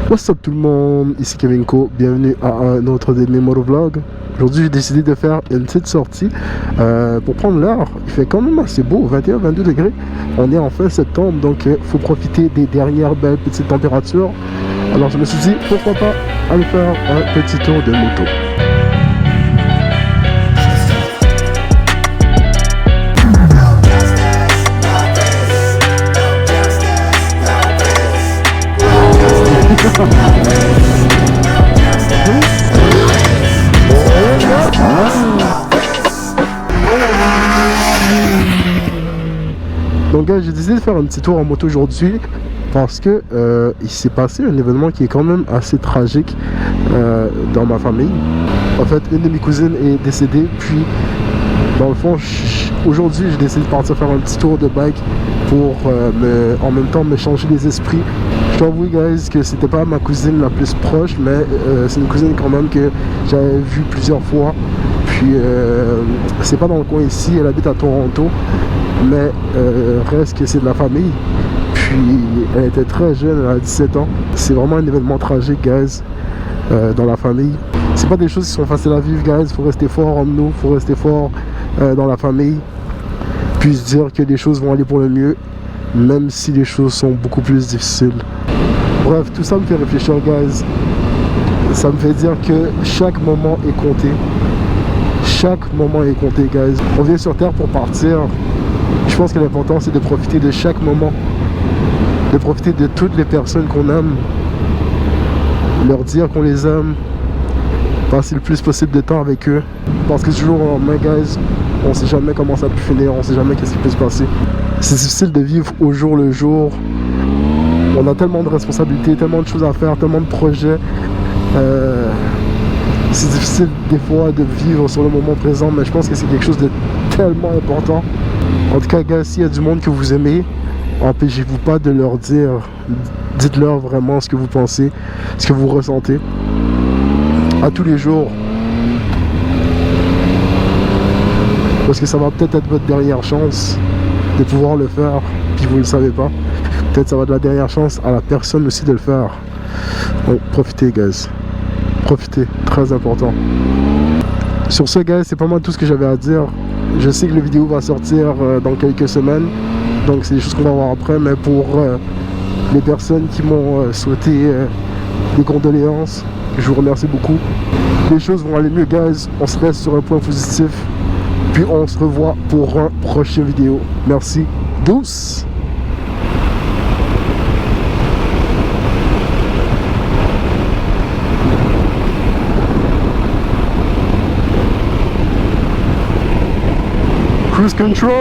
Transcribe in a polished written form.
What's up tout le monde, ici Kevin Co, bienvenue à un autre de mes motovlogs. Aujourd'hui j'ai décidé de faire une petite sortie pour prendre l'air. Il fait quand même assez beau, 21-22 degrés. On est en fin septembre, donc faut profiter des dernières belles petites températures. Alors je me suis dit, pourquoi pas aller faire un petit tour de moto. Donc j'ai décidé de faire un petit tour en moto aujourd'hui parce que il s'est passé un événement qui est quand même assez tragique dans ma famille. En fait, une de mes cousines est décédée, puis dans le fond aujourd'hui j'ai décidé de partir faire un petit tour de bike pour en même temps me changer les esprits. Je dois avouer guys que c'était pas ma cousine la plus proche, mais c'est une cousine quand même que j'avais vue plusieurs fois. Puis c'est pas dans le coin ici, elle habite à Toronto, mais reste que c'est de la famille. Puis elle était très jeune, elle a 17 ans. C'est vraiment un événement tragique guys dans la famille. C'est pas des choses qui sont faciles à vivre guys, faut rester fort en nous, faut rester fort dans la famille. Puis se dire que les choses vont aller pour le mieux, même si les choses sont beaucoup plus difficiles. Bref, tout ça me fait réfléchir guys. Ça me fait dire que chaque moment est compté. Chaque moment est compté guys. On vient sur terre pour partir. Je pense que l'important c'est de profiter de chaque moment. De profiter de toutes les personnes qu'on aime. Leur dire qu'on les aime. Passer le plus possible de temps avec eux. Parce que toujours en main guys, on sait jamais comment ça peut finir, on sait jamais qu'est-ce qui peut se passer. C'est difficile de vivre au jour le jour. On a tellement de responsabilités, tellement de choses à faire, tellement de projets. C'est difficile des fois de vivre sur le moment présent, mais je pense que c'est quelque chose de tellement important. En tout cas, gars, s'il y a du monde que vous aimez, empêchez-vous pas de leur dire. Dites-leur vraiment ce que vous pensez, ce que vous ressentez. À tous les jours. Parce que ça va peut-être être votre dernière chance de pouvoir le faire, puis vous ne le savez pas. Peut-être ça va être la dernière chance à la personne aussi de le faire. Donc profitez guys. Profitez, très important. Sur ce guys, c'est pas mal tout ce que j'avais à dire. Je sais que la vidéo va sortir dans quelques semaines. Donc c'est des choses qu'on va voir après. Mais pour les personnes qui m'ont souhaité des condoléances, je vous remercie beaucoup. Les choses vont aller mieux guys. On se reste sur un point positif. Puis on se revoit pour une prochaine vidéo. Merci. Douce. Cruise control.